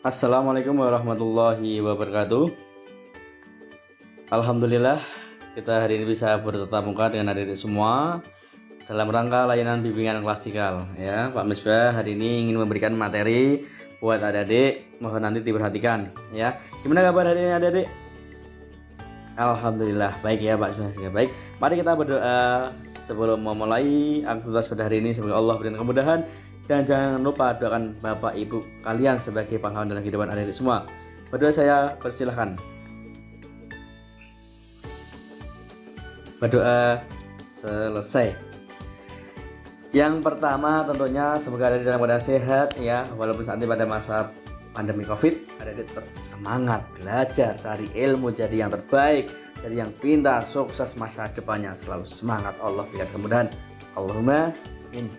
Assalamualaikum warahmatullahi wabarakatuh. Alhamdulillah kita hari ini bisa bertatap muka dengan adik-adik semua dalam rangka layanan bimbingan klasikal ya. Pak Misbah hari ini ingin memberikan materi buat adik-adik, mohon nanti diperhatikan ya. Gimana kabar hari ini adik-adik? Alhamdulillah baik ya Pak Misbah. Baik, mari kita berdoa sebelum memulai aktivitas pada hari ini. Semoga Allah berikan kemudahan. Dan jangan lupa doakan bapak ibu kalian sebagai pahlawan dalam kehidupan adik-adik semua. Berdoa saya persilahkan. Berdoa selesai. Yang pertama tentunya semoga adik dalam keadaan sehat ya. Walaupun saat ini pada masa pandemi COVID, adik-adik tetap semangat belajar, cari ilmu, jadi yang terbaik, jadi yang pintar, sukses masa depannya, selalu semangat. Allah berikan kemudahan. Allahumma amin.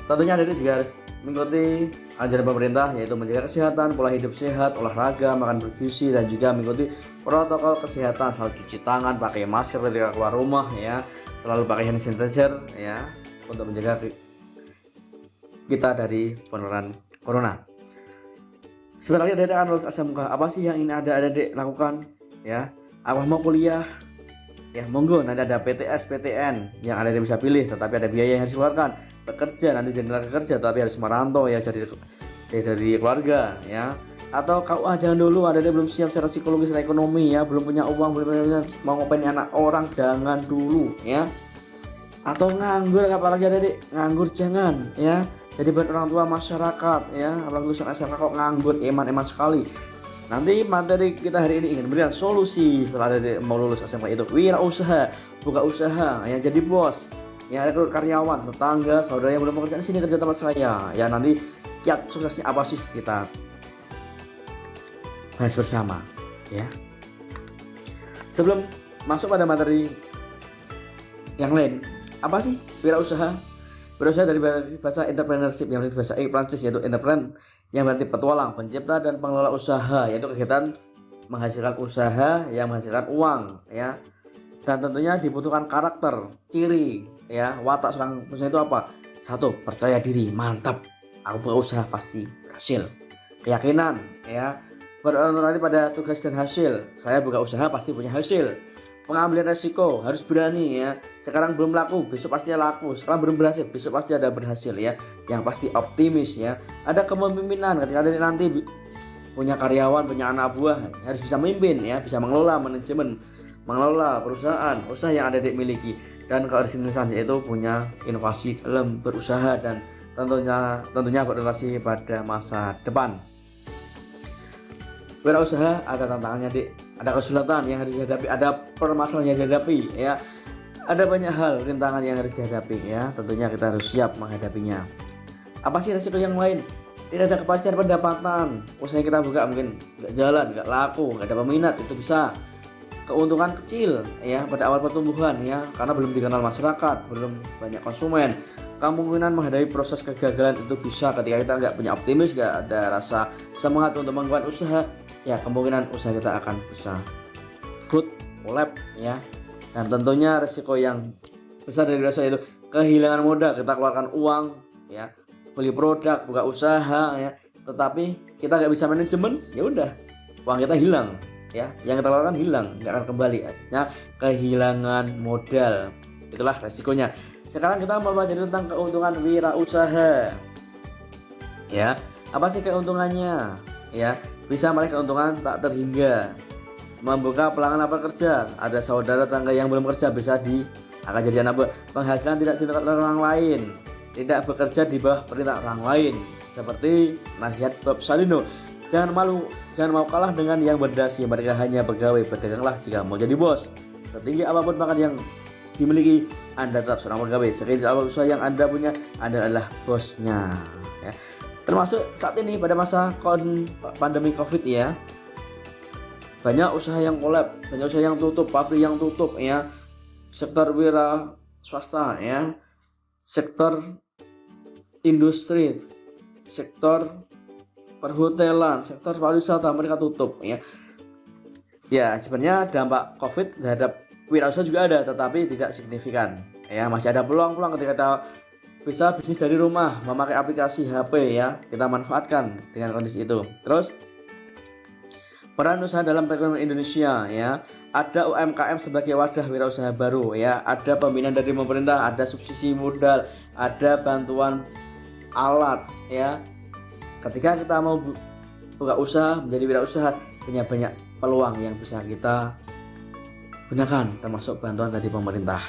Tentunya adik-adik juga harus mengikuti anjuran pemerintah, yaitu menjaga kesehatan, pola hidup sehat, olahraga, makan bergizi, dan juga mengikuti protokol kesehatan, selalu cuci tangan, pakai masker ketika keluar rumah ya, selalu pakai hand sanitizer ya, untuk menjaga kita dari penularan corona. Sebentar lagi adik-adik akan lulus SMK. Apa sih yang ini ada adik-adik lakukan ya? Apa mau kuliah? Ya monggo, nanti ada PTS, PTN yang ada bisa pilih, tetapi ada biaya yang harus dikeluarkan. Bekerja nanti jadi tenaga kerja, tapi harus merantau ya, jadi dari keluarga ya. Atau KUA jangan dulu, ada belum siap secara psikologis dan ekonomi ya, belum punya uang, belum punya mau ngapain anak orang, jangan dulu ya. Atau nganggur, apalagi ada nganggur jangan ya. Jadi buat orang tua masyarakat ya, apalagi lulusan SMK kok nganggur, eman sekali. Nanti materi kita hari ini ingin memberikan solusi setelah ada mau lulus SMK itu wirausaha, buka usaha, yang jadi bos, yang ada karyawan, tetangga, saudara yang belum bekerja di sini kerja tempat saya. Ya nanti kiat suksesnya apa sih kita bahas bersama ya. Sebelum masuk pada materi yang lain, apa sih wirausaha? Wirausaha dari bahasa entrepreneurship yang dari bahasa Prancis, yaitu entrepreneur yang berarti petualang, pencipta dan pengelola usaha, yaitu kegiatan menghasilkan usaha yang menghasilkan uang ya. Dan tentunya dibutuhkan karakter, ciri ya, watak seorang pengusaha itu apa? Satu, percaya diri, mantap, aku berusaha pasti berhasil. Keyakinan ya, berorientasi pada tugas dan hasil, saya buka usaha pasti punya hasil. Pengambilan resiko, harus berani ya. Sekarang belum laku, besok pasti laku. Sekarang belum berhasil, besok pasti ada berhasil ya. Yang pasti optimis ya. Ada kepemimpinan, ketika ada nanti punya karyawan, punya anak buah, harus bisa memimpin ya, bisa mengelola manajemen, mengelola perusahaan, usaha yang ada dimiliki. Dan kearsipan yaitu punya inovasi dalam berusaha dan tentunya berorientasi pada masa depan. Wirausaha ada tantangannya ada kesulitan yang harus dihadapi, ada permasalahan yang dihadapi ya, ada banyak hal rintangan yang harus dihadapi ya. Tentunya kita harus siap menghadapinya. Apa sih resiko yang lain? Tidak ada kepastian pendapatan, usaha yang kita buka mungkin nggak jalan, nggak laku, nggak ada peminat, itu bisa. Keuntungan kecil ya pada awal pertumbuhan ya, karena belum dikenal masyarakat, belum banyak konsumen. Kemungkinan menghadapi proses kegagalan itu bisa ketika kita nggak punya optimis, nggak ada rasa semangat untuk mengembangkan usaha ya, kemungkinan usaha kita akan bisa collapse ya. Dan tentunya resiko yang besar dari usaha itu kehilangan modal, kita keluarkan uang ya, beli produk, buka usaha ya, tetapi kita nggak bisa manajemen, ya udah uang kita hilang ya, yang kita keluarkan hilang, nggak akan kembali, artinya kehilangan modal. Itulah resikonya. Sekarang kita mau belajar tentang keuntungan wirausaha ya. Apa sih keuntungannya ya? Bisa meraih keuntungan tak terhingga, membuka pelanggan kerja, ada saudara tangga yang belum kerja bisa akan jadi anak buah, penghasilan tidak ditekan orang lain, tidak bekerja di bawah perintah orang lain, seperti nasihat Bob Salino. Jangan mau kalah dengan yang berdasi, mereka hanya pegawai, berdaganglah jika mau jadi bos. Setinggi apapun pangkat yang dimiliki, Anda tetap seorang pegawai. Sekecil apapun usaha yang Anda punya, Anda adalah bosnya ya. Termasuk saat ini pada masa pandemi COVID ya, banyak usaha yang kolab, banyak usaha yang tutup, pabrik yang tutup ya, sektor wira swasta ya, sektor industri, sektor perhotelan, sektor pariwisata, mereka tutup ya. Ya sebenarnya dampak COVID terhadap wirausaha juga ada, tetapi tidak signifikan ya. Masih ada peluang-peluang ketika kita bisa bisnis dari rumah memakai aplikasi HP ya, kita manfaatkan dengan kondisi itu. Terus peran usaha dalam perekonomian Indonesia ya, ada UMKM sebagai wadah wirausaha baru ya, ada pembinaan dari pemerintah, ada subsidi modal, ada bantuan alat ya. Ketika kita mau buka usaha menjadi wirausaha, punya banyak peluang yang bisa kita gunakan, termasuk bantuan dari pemerintah.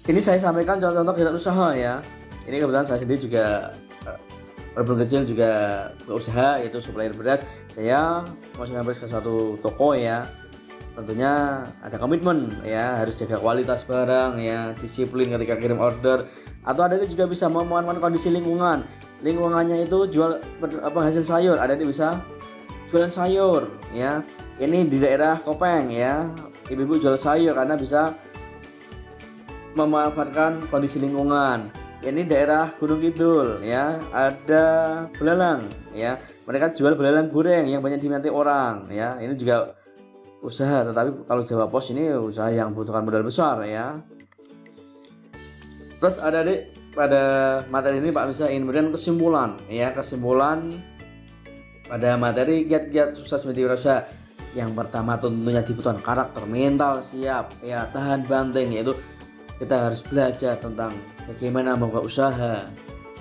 Ini saya sampaikan contoh-contoh kegiatan usaha ya. Ini kebetulan saya sendiri juga walaupun kecil juga berusaha, yaitu supplier beras. Saya masukkan beras ke suatu toko ya. Tentunya ada komitmen ya, harus jaga kualitas barang ya, disiplin ketika kirim order. Atau ada juga bisa memanfaatkan kondisi lingkungan. Lingkungannya itu jual hasil sayur, ada yang bisa jualan sayur ya. Ini di daerah Kopeng ya, ibu-ibu jual sayur karena bisa memanfaatkan kondisi lingkungan. Ini daerah Gunung Kidul ya, ada belalang ya, mereka jual belalang goreng yang banyak diminati orang ya. Ini juga usaha, tetapi kalau Jawa Pos ini usaha yang membutuhkan modal besar ya. Terus ada pada materi ini Pak bisa ingin memberikan kesimpulan ya, kesimpulan pada materi giat-giat sukses menjadi wirausaha. Yang pertama tentunya dibutuhkan karakter, mental siap ya, tahan banting, yaitu kita harus belajar tentang bagaimana membuka usaha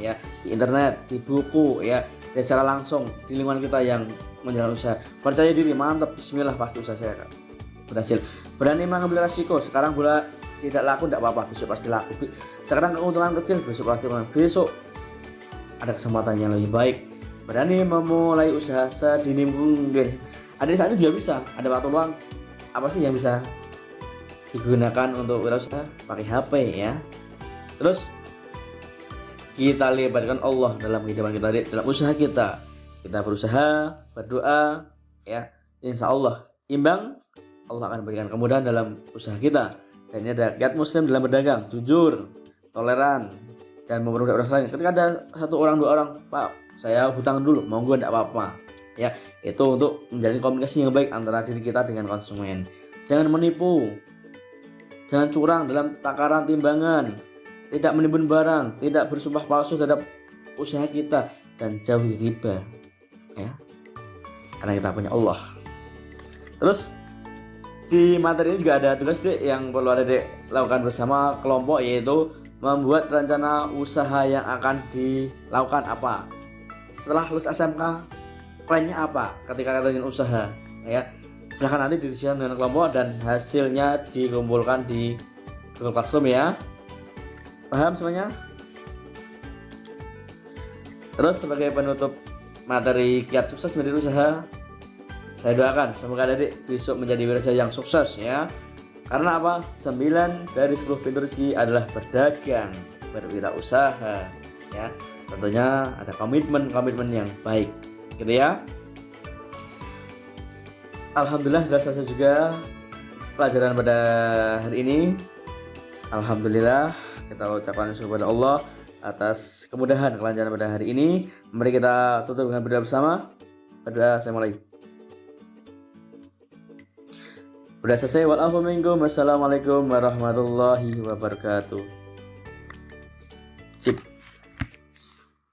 ya, di internet, di buku ya, dan secara langsung di lingkungan kita yang menjalankan usaha. Percaya diri, mantap, bismillah, pasti usaha saya akan berhasil. Berani mengambil resiko, sekarang bola tidak laku tidak apa-apa, besok pasti laku. Sekarang keuntungan kecil, besok pasti menang. Besok ada kesempatan yang lebih baik. Berani memulai usaha sedini mungkin. Ada di saat itu juga bisa, ada waktu luang, apa sih yang bisa digunakan untuk wirausaha? Pakai HP ya. Terus kita libatkan Allah dalam kehidupan kita, dalam usaha kita. Kita berusaha, berdoa ya, insya Allah imbang, Allah akan berikan kemudahan dalam usaha kita. Dan ini ada kiat muslim dalam berdagang, jujur, toleran, dan mempermudah orang lain. Ketika ada satu orang dua orang, Pak saya hutang dulu, monggo tidak apa-apa ya. Itu untuk menjalin komunikasi yang baik antara diri kita dengan konsumen. Jangan menipu, jangan curang dalam takaran timbangan, tidak menimbun barang, tidak bersumpah palsu terhadap usaha kita, dan jauhi riba ya, karena kita punya Allah. Terus di materi ini juga ada tugas yang perlu ada lakukan bersama kelompok, yaitu membuat rencana usaha yang akan dilakukan apa setelah lulus SMK, plannya apa ketika kita ingin usaha ya. Silahkan nanti didiskusikan dengan kelompok dan hasilnya dikumpulkan di Google Classroom ya. Paham semuanya? Terus sebagai penutup materi kiat sukses menjadi usaha, saya doakan semoga adik besok menjadi wirausaha yang sukses ya. Karena apa? 9 dari 10 pintu rezeki adalah berdagang, berwirausaha ya. Tentunya ada komitmen yang baik gitu ya. Alhamdulillah sudah selesai juga pelajaran pada hari ini. Alhamdulillah kita ucapkan syukur kepada Allah atas kemudahan kelancaran pada hari ini. Mari kita tutup dengan berdoa bersama. Berdoa, saya mulai. Sudah selesai. Wassalamualaikum warahmatullahi wabarakatuh.